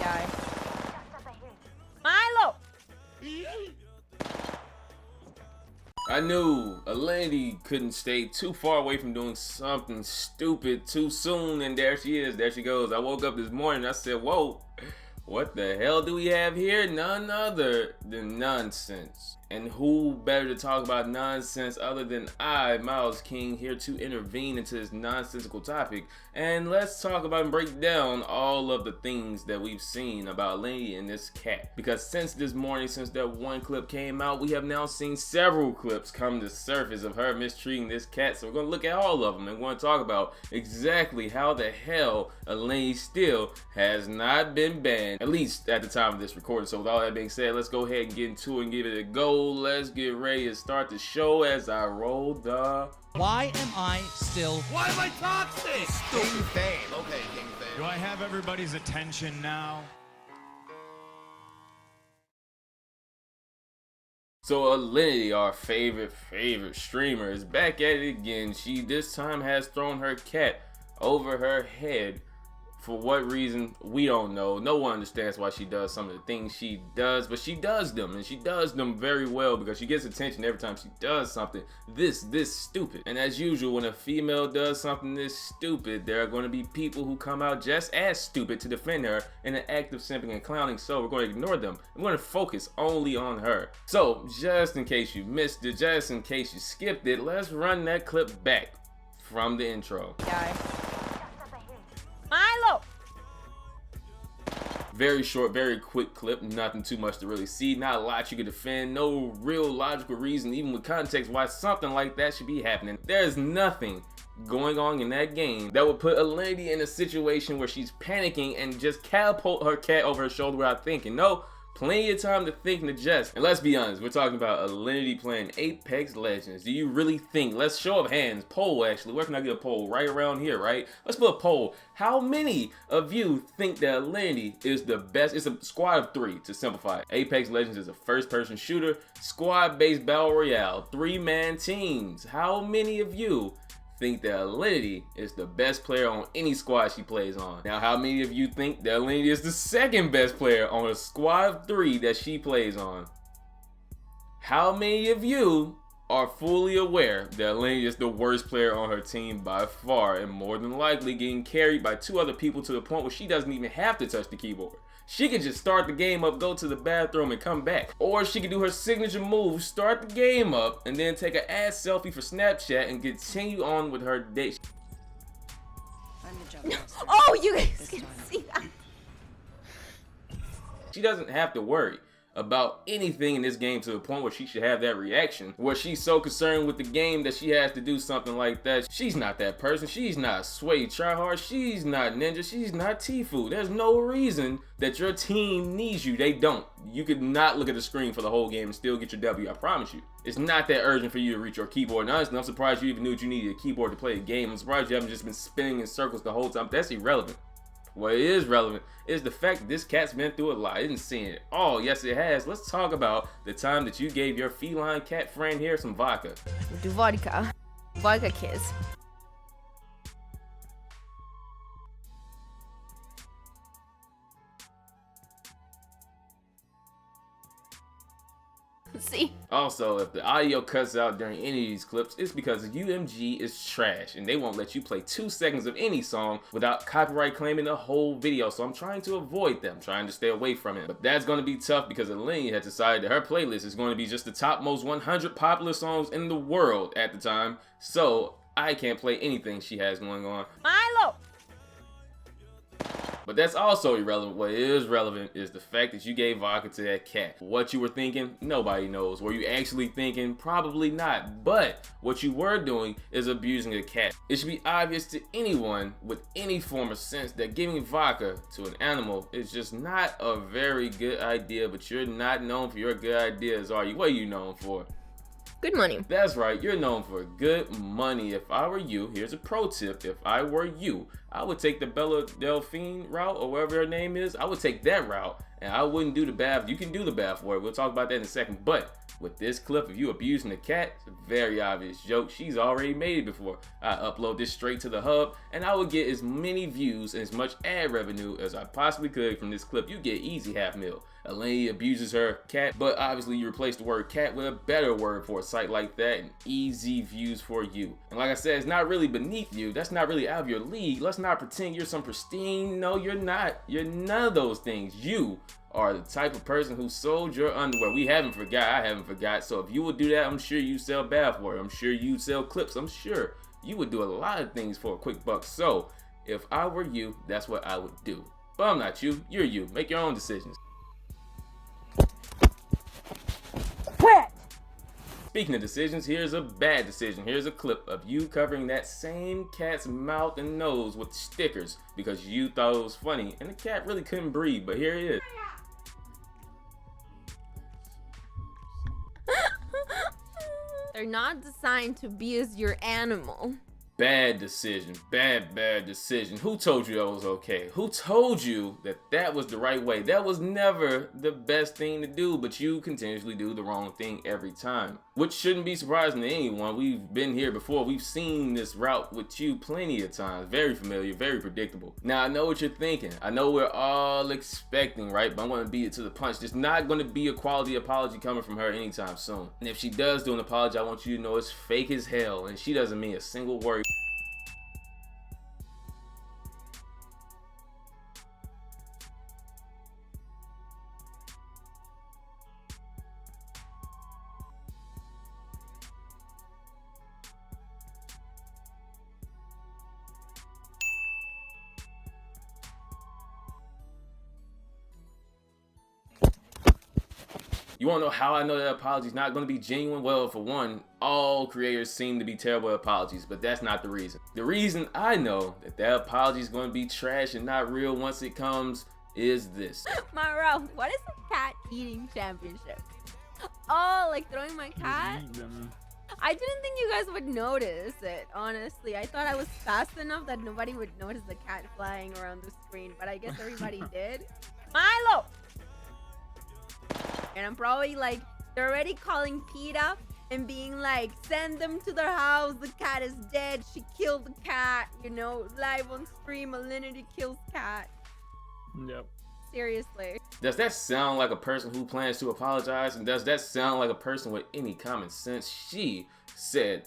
guy. Milo! I knew Alinity couldn't stay too far away from doing something stupid too soon, and there she is, there she goes. I woke up this morning, I said, whoa, what the hell do we have here? None other than nonsense. And who better to talk about nonsense other than I, Miles King, here to intervene into this nonsensical topic. And let's talk about and break down all of the things that we've seen about Alinity and this cat. Because since this morning, since that one clip came out, we have now seen several clips come to surface of her mistreating this cat. So we're going to look at all of them and we're going to talk about exactly how the hell Alinity still has not been banned, at least at the time of this recording. So with all that being said, let's go ahead and get into it and give it a go. Let's get ready to start the show as I roll the... Why am I still... Why am I toxic? King Fame. Okay, King Fame. Do I have everybody's attention now? So Alinity, our favorite streamer, is back at it again. She this time has thrown her cat over her head. For what reason, we don't know. No one understands why she does some of the things she does, but she does them, and she does them very well because she gets attention every time she does something this stupid. And as usual, when a female does something this stupid, there are going to be people who come out just as stupid to defend her in an act of simping and clowning, so we're going to ignore them. We're going to focus only on her. So, just in case you missed it, just in case you skipped it, let's run that clip back from the intro. Guy. Milo! Very short, very quick clip, nothing too much to really see, not a lot you could defend, no real logical reason, even with context, why something like that should be happening. There's nothing going on in that game that would put Alinity in a situation where she's panicking and just catapult her cat over her shoulder without thinking. No, plenty of time to think and adjust. And let's be honest, we're talking about Alinity playing Apex Legends. Do you really think, let's show of hands, poll actually, where can I get a poll? Right around here, right? Let's put a poll. How many of you think that Alinity is the best? It's a squad of 3 to simplify it. Apex Legends is a first-person shooter, squad-based battle royale, 3-man teams. How many of you think that Alinity is the best player on any squad she plays on? Now, how many of you think that Alinity is the second best player on a squad of 3 that she plays on? How many of you are fully aware that Alinity is the worst player on her team by far, and more than likely getting carried by 2 other people to the point where she doesn't even have to touch the keyboard? She could just start the game up, go to the bathroom, and come back. Or she could do her signature move, start the game up, and then take an ass selfie for Snapchat and continue on with her date. Oh, you guys can see that. She doesn't have to worry about anything in this game to the point where she should have that reaction, where she's so concerned with the game that she has to do something like that. She's not that person. She's not Sway Tryhard. She's not Ninja. She's not Tfue. There's no reason that your team needs you. They don't. You could not look at the screen for the whole game and still get your W, I promise you. It's not that urgent for you to reach your keyboard. And honestly, I'm surprised you even knew that you needed a keyboard to play a game. I'm surprised you haven't just been spinning in circles the whole time. That's irrelevant. What is relevant is the fact that this cat's been through a lot. It isn't seeing it all. Yes, it has. Let's talk about the time that you gave your feline cat friend here some vodka. Do vodka. Vodka kiss. See? Also, if the audio cuts out during any of these clips, it's because UMG is trash and they won't let you play 2 seconds of any song without copyright claiming the whole video. So I'm trying to avoid them, trying to stay away from it. But that's going to be tough because Alinity has decided that her playlist is going to be just the top most 100 popular songs in the world at the time. So I can't play anything she has going on. Milo! But that's also irrelevant. What is relevant is the fact that you gave vodka to that cat. What you were thinking, nobody knows. Were you actually thinking? Probably not. But what you were doing is abusing a cat. It should be obvious to anyone with any form of sense that giving vodka to an animal is just not a very good idea. But you're not known for your good ideas, are you? What are you known for? Good money. That's right, you're known for good money. If I were you, here's a pro tip. If I were you, I would take the Bella Delphine route, or whatever her name is. I would take that route, and I wouldn't do the bath. You can do the bath for it. We'll talk about that in a second. But With this clip of you abusing the cat, it's a very obvious joke. She's already made it before. I upload this straight to the hub, and I would get as many views and as much ad revenue as I possibly could from this clip. You get easy $500,000. Alinity abuses her cat, but obviously you replace the word cat with a better word for a site like that, and easy views for you. And like I said, it's not really beneath you. That's not really out of your league. Let's not pretend you're some pristine. No, you're not. You're none of those things. You are the type of person who sold your underwear. We haven't forgot. I haven't forgot. So if you would do that, I'm sure you sell bathwater. I'm sure you sell clips. I'm sure you would do a lot of things for a quick buck. So if I were you, that's what I would do. But I'm not you. You're you. Make your own decisions. Speaking of decisions, here's a bad decision. Here's a clip of you covering that same cat's mouth and nose with stickers because you thought it was funny and the cat really couldn't breathe, but here it is. They're not designed to be as your animal. Bad decision. Bad decision. Who told you that was okay? Who told you that that was the right way? That was never the best thing to do, but you continuously do the wrong thing every time. Which shouldn't be surprising to anyone. We've been here before. We've seen this route with you plenty of times. Very familiar, very predictable. Now, I know what you're thinking. I know we're all expecting, right? But I'm going to beat it to the punch. There's not going to be a quality apology coming from her anytime soon. And if she does do an apology, I want you to know it's fake as hell. And she doesn't mean a single word. You wanna know how I know that apology is not gonna be genuine? Well, for one, all creators seem to be terrible at apologies, but that's not the reason. The reason I know that that apology is gonna be trash and not real once it comes is this. Mara, what is a cat eating championship? Oh, like throwing my cat? I didn't think you guys would notice it, honestly. I thought I was fast enough that nobody would notice the cat flying around the screen, but I guess everybody did. Milo! And I'm probably like, they're already calling PETA and being like, send them to their house, the cat is dead, she killed the cat, you know, live on stream, Alinity kills cat. Yep. Seriously. Does that sound like a person who plans to apologize? And does that sound like a person with any common sense? She said,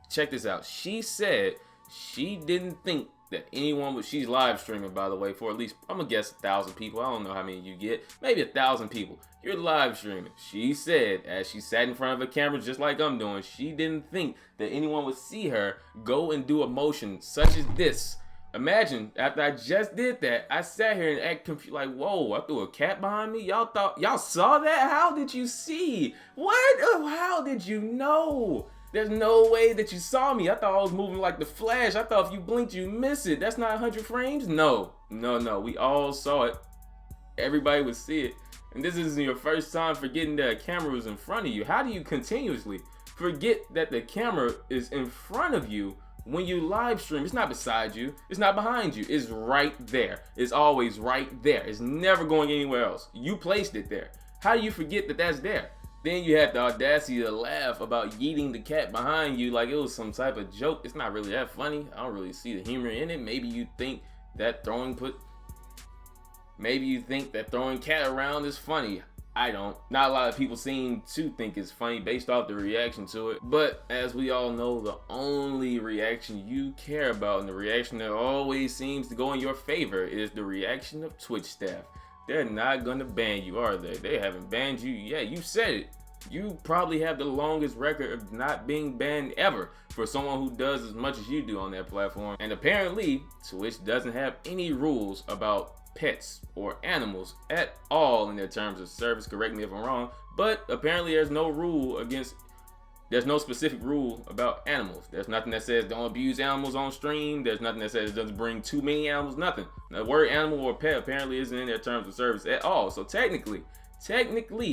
check this out, she said she didn't think that anyone would, she's live streaming by the way, for at least, I'm gonna guess 1,000 people. I don't know how many you get, maybe 1,000 people. You're live streaming. She said, as she sat in front of a camera just like I'm doing, she didn't think that anyone would see her go and do a motion such as this. Imagine, after I just did that, I sat here and act confused, like, whoa, I threw a cat behind me? Y'all saw that? How did you see? What? How did you know? There's no way that you saw me. I thought I was moving like the Flash. I thought if you blinked, you miss it. That's not 100 frames? No. We all saw it. Everybody would see it. And this isn't your first time forgetting that a camera was in front of you. How do you continuously forget that the camera is in front of you when you live stream? It's not beside you. It's not behind you. It's right there. It's always right there. It's never going anywhere else. You placed it there. How do you forget that that's there? Then you had the audacity to laugh about yeeting the cat behind you like it was some type of joke. It's not really that funny. I don't really see the humor in it. Maybe you think that throwing cat around is funny. I don't. Not a lot of people seem to think it's funny based off the reaction to it. But as we all know, the only reaction you care about and the reaction that always seems to go in your favor is the reaction of Twitch staff. They're not gonna ban you, are they? They haven't banned you yet. You said it. You probably have the longest record of not being banned ever for someone who does as much as you do on that platform. And apparently, Twitch doesn't have any rules about pets or animals at all in their terms of service. Correct me if I'm wrong, but apparently there's no specific rule about animals. There's nothing that says don't abuse animals on stream. There's nothing that says it doesn't bring too many animals, nothing. The word animal or pet apparently isn't in their terms of service at all. So technically,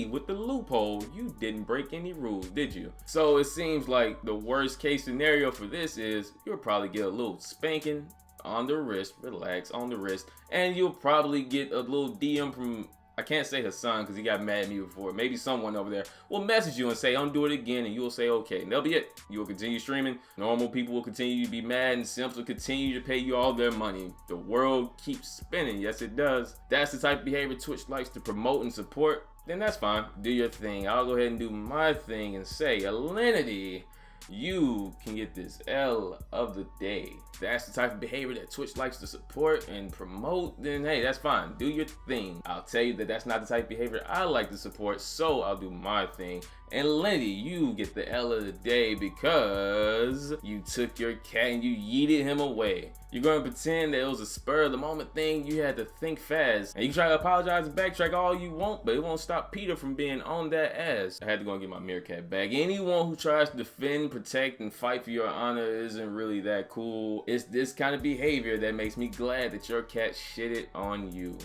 with the loophole, you didn't break any rules, did you? So it seems like the worst case scenario for this is you'll probably get a little spanking on the wrist, relax on the wrist, and you'll probably get a little DM from I can't say Hassan because he got mad at me before. Maybe someone over there will message you and say, undo it again, and you will say, okay. And that'll be it. You will continue streaming. Normal people will continue to be mad, and simps will continue to pay you all their money. The world keeps spinning. Yes, it does. That's the type of behavior Twitch likes to promote and support. Then that's fine. Do your thing. I'll go ahead and do my thing and say, Alinity, you can get this L of the day. If that's the type of behavior that Twitch likes to support and promote, then hey, that's fine. Do your thing. I'll tell you that that's not the type of behavior I like to support, so I'll do my thing. And Alinity, you get the L of the day because you took your cat and you yeeted him away. You're going to pretend that it was a spur of the moment thing. You had to think fast. And you can try to apologize and backtrack all you want, but it won't stop Peter from being on that ass. I had to go and get my meerkat back. Anyone who tries to defend, protect, and fight for your honor isn't really that cool. It's this kind of behavior that makes me glad that your cat shitted on you.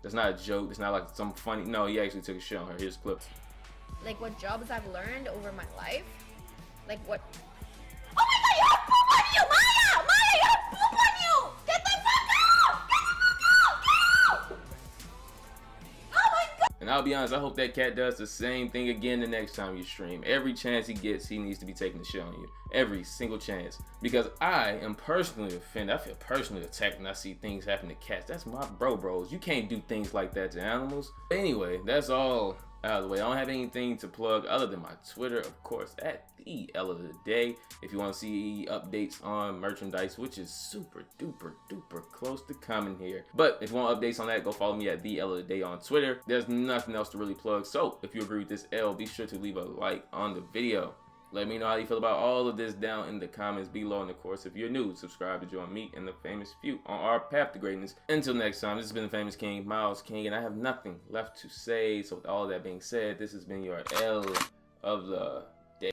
That's not a joke. It's not like some funny. No, he actually took a shit on her. Here's a clip. Like what jobs I've learned over my life. Like what. Oh my god, you have poop on you, Maya! Maya, you have poop on you! Get the fuck out! Get the fuck out! Get out! Oh my god! And I'll be honest, I hope that cat does the same thing again the next time you stream. Every chance he gets, he needs to be taking the shit on you. Every single chance. Because I am personally offended. I feel personally attacked when I see things happen to cats. That's my bros. You can't do things like that to animals. Anyway, that's all out of the way. I don't have anything to plug other than my Twitter, of course, at the L of the day. If you want to see updates on merchandise, which is super duper close to coming here. But if you want updates on that, go follow me at the L of the day on Twitter. There's nothing else to really plug. So if you agree with this L, be sure to leave a like on the video. Let me know how you feel about all of this down in the comments below. And of course, if you're new, subscribe to join me and the famous few on our path to greatness. Until next time, this has been the famous King, Miles King, and I have nothing left to say. So with all that being said, this has been your L of the day.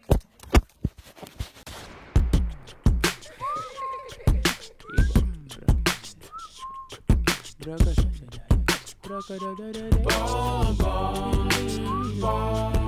Bom, bom, bom.